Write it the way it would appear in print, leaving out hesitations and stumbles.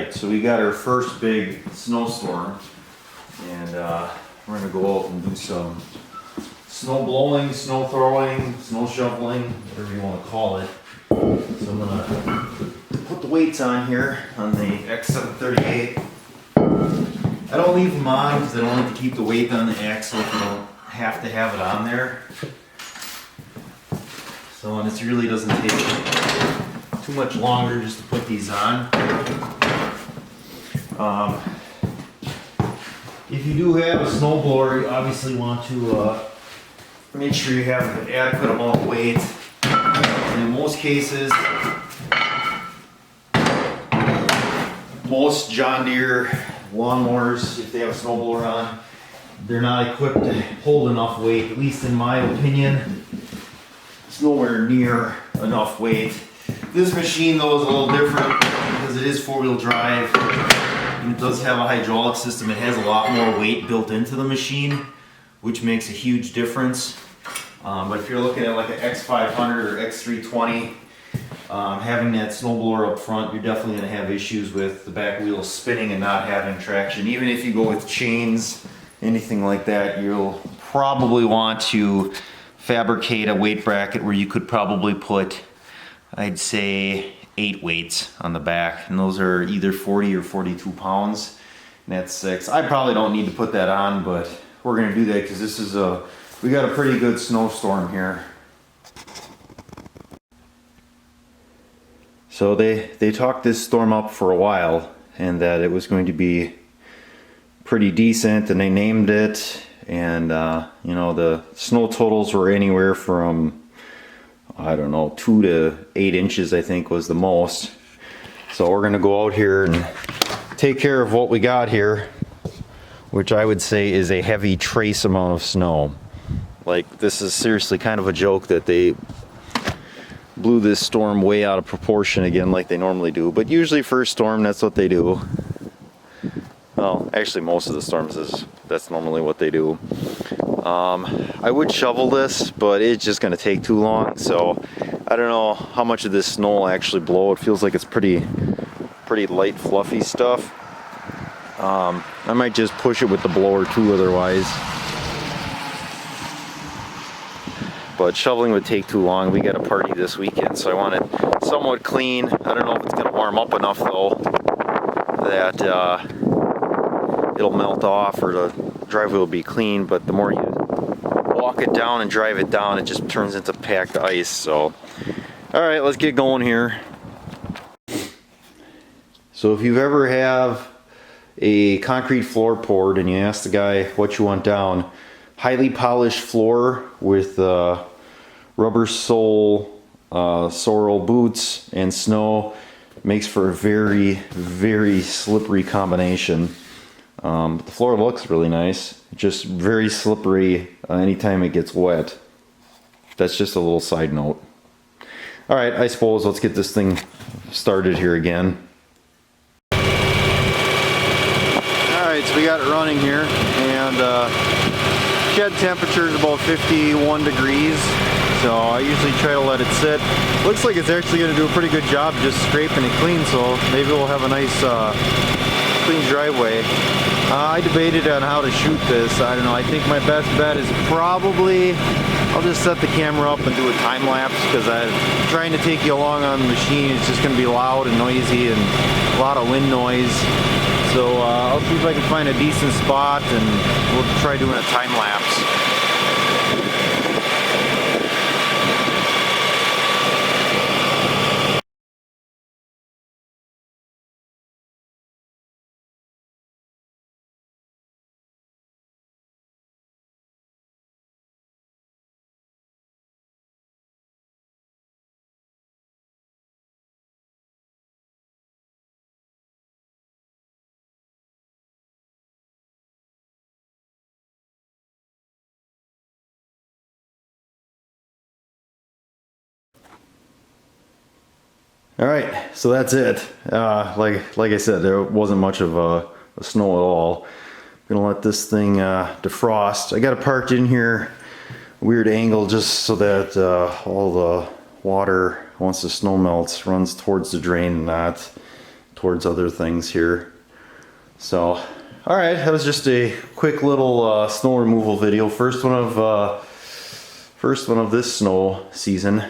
Alright, so we got our first big snowstorm, and we're going to go out and do some snow blowing, snow throwing, snow shoveling, whatever you want to call it. So I'm going to put the weights on here on the x738. I don't leave them on because I don't like to keep the weight on the axle if you don't have to have it on there. So, and this really doesn't take too much longer just to put these on. If you do have a snowblower, you obviously want to make sure you have an adequate amount of weight. And in most cases, most John Deere lawnmowers, if they have a snowblower on, they're not equipped to hold enough weight. At least in my opinion, it's nowhere near enough weight. This machine though is a little different because it is four-wheel drive and it does have a hydraulic system. It has a lot more weight built into the machine, which makes a huge difference. But if you're looking at like an X500 or X320, having that snowblower up front, you're definitely going to have issues with the back wheels spinning and not having traction. Even if you go with chains, anything like that, you'll probably want to fabricate a weight bracket where you could probably put, I'd say, 8 weights on the back, and those are either 40 or 42 pounds, and that's 6. I probably don't need to put that on, but we're going to do that because this is we got a pretty good snowstorm here. So they talked this storm up for a while, and that it was going to be pretty decent, and they named it, and you know, the snow totals were anywhere from, I don't know, 2 to 8 inches I think was the most. So we're gonna go out here and take care of what we got here, which I would say is a heavy trace amount of snow. Like, this is seriously kind of a joke that they blew this storm way out of proportion again like they normally do, but usually for a storm that's what they do. Well, actually most of the storms that's normally what they do. I would shovel this, but it's just going to take too long, so I don't know how much of this snow will actually blow. It feels like it's pretty light, fluffy stuff. I might just push it with the blower too otherwise. But shoveling would take too long. We got a party this weekend, so I want it somewhat clean. I don't know if it's going to warm up enough though that it'll melt off or the driveway will be clean, but the more you walk it down and drive it down, it just turns into packed ice. So, alright, let's get going here. So if you've ever have a concrete floor poured and you ask the guy what you want down, highly polished floor with rubber sole, sorrel boots, and snow makes for a very, very slippery combination. The floor looks really nice, just very slippery anytime it gets wet. That's just a little side note. Alright, I suppose let's get this thing started here again. Alright, so we got it running here, and shed temperature is about 51 degrees, so I usually try to let it sit. Looks like it's actually going to do a pretty good job just scraping it clean, so maybe we'll have a nice clean driveway. I debated on how to shoot this. I don't know, I think my best bet is probably I'll just set the camera up and do a time lapse, because I'm trying to take you along on the machine. It's just going to be loud and noisy and a lot of wind noise. So I'll see if I can find a decent spot and we'll try doing a time lapse. All right, so that's it. Like I said, there wasn't much of a snow at all. I'm gonna let this thing defrost. I got it parked in here, weird angle, just so that all the water, once the snow melts, runs towards the drain and not towards other things here. So, all right, that was just a quick little snow removal video. First one of this snow season.